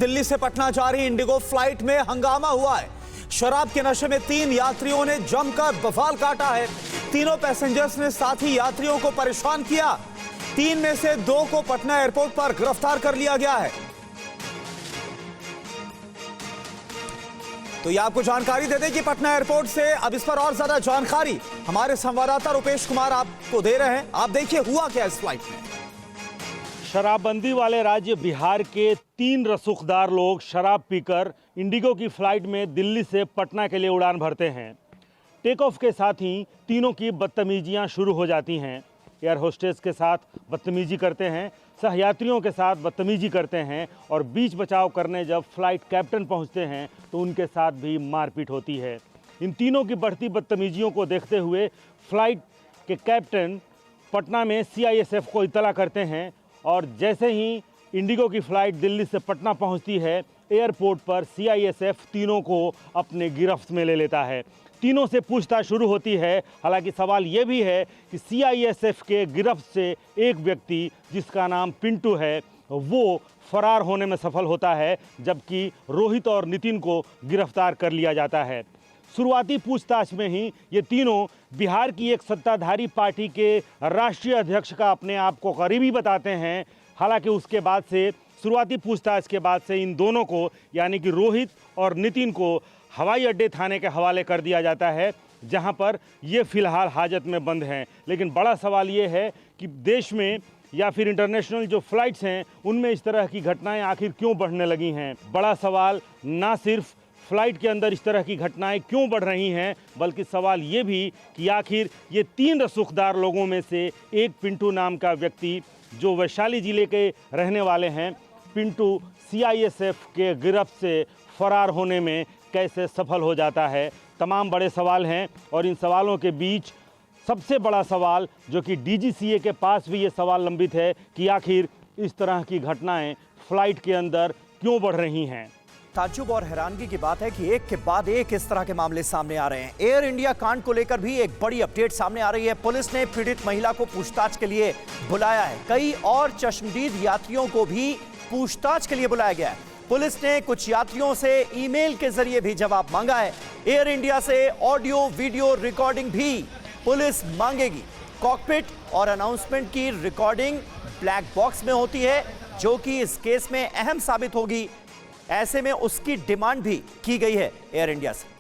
दिल्ली से पटना जा रही इंडिगो फ्लाइट में हंगामा हुआ है। शराब के नशे में 3 यात्रियों ने जमकर बवाल काटा है। तीनों पैसेंजर्स ने साथी यात्रियों को परेशान किया। 3 में से 2 को पटना एयरपोर्ट पर गिरफ्तार कर लिया गया है। तो ये आपको जानकारी दे दें कि पटना एयरपोर्ट से अब इस पर और ज्यादा जानकारी हमारे संवाददाता रुपेश कुमार आपको दे रहे हैं। आप देखिए हुआ क्या इस फ्लाइट में। शराबबंदी वाले राज्य बिहार के 3 रसूखदार लोग शराब पीकर इंडिगो की फ्लाइट में दिल्ली से पटना के लिए उड़ान भरते हैं। टेक ऑफ के साथ ही तीनों की बदतमीजियां शुरू हो जाती हैं। एयर होस्टेस के साथ बदतमीजी करते हैं, सहयात्रियों के साथ बदतमीजी करते हैं और बीच बचाव करने जब फ्लाइट कैप्टन पहुंचते हैं तो उनके साथ भी मारपीट होती है। इन तीनों की बढ़ती बदतमीजियों को देखते हुए फ्लाइट के कैप्टन पटना में CISF को इत्तला करते हैं और जैसे ही इंडिगो की फ़्लाइट दिल्ली से पटना पहुंचती है, एयरपोर्ट पर CISF तीनों को अपने गिरफ्त में ले लेता है। तीनों से पूछताछ शुरू होती है। हालांकि सवाल ये भी है कि CISF के गिरफ्त से एक व्यक्ति जिसका नाम पिंटू है वो फरार होने में सफल होता है, जबकि रोहित और नितिन को गिरफ्तार कर लिया जाता है। शुरुआती पूछताछ में ही ये तीनों बिहार की एक सत्ताधारी पार्टी के राष्ट्रीय अध्यक्ष का अपने आप को करीबी बताते हैं। हालांकि उसके बाद से शुरुआती पूछताछ के बाद से इन दोनों को यानी कि रोहित और नितिन को हवाई अड्डे थाने के हवाले कर दिया जाता है, जहां पर ये फ़िलहाल हाजत में बंद हैं। लेकिन बड़ा सवाल ये है कि देश में या फिर इंटरनेशनल जो फ़्लाइट्स हैं उनमें इस तरह की घटनाएं आखिर क्यों बढ़ने लगी हैं। बड़ा सवाल ना सिर्फ फ्लाइट के अंदर इस तरह की घटनाएं क्यों बढ़ रही हैं, बल्कि सवाल ये भी कि आखिर ये 3 रसूखदार लोगों में से एक पिंटू नाम का व्यक्ति जो वैशाली ज़िले के रहने वाले हैं, पिंटू CISF के गिरफ्त से फरार होने में कैसे सफल हो जाता है। तमाम बड़े सवाल हैं और इन सवालों के बीच सबसे बड़ा सवाल जो कि DGCA के पास भी ये सवाल लंबित है कि आखिर इस तरह की घटनाएं फ्लाइट के अंदर क्यों बढ़ रही हैं। ताज्जुब और हैरानगी की बात है कि एक के बाद एक इस तरह के मामले सामने आ रहे हैं। एयर इंडिया कांड को लेकर भी एक बड़ी अपडेट सामने आ रही है। पुलिस ने पीड़ित महिला को पूछताछ के लिए बुलाया है। कई और चश्मदीद यात्रियों को भी पूछताछ के लिए बुलाया गया है। पुलिस ने कुछ यात्रियों से ईमेल के जरिए भी जवाब मांगा है। एयर इंडिया से ऑडियो वीडियो रिकॉर्डिंग भी पुलिस मांगेगी। कॉकपिट और अनाउंसमेंट की रिकॉर्डिंग ब्लैक बॉक्स में होती है, जो कि इस केस में अहम साबित होगी। ऐसे में उसकी डिमांड भी की गई है एयर इंडिया से।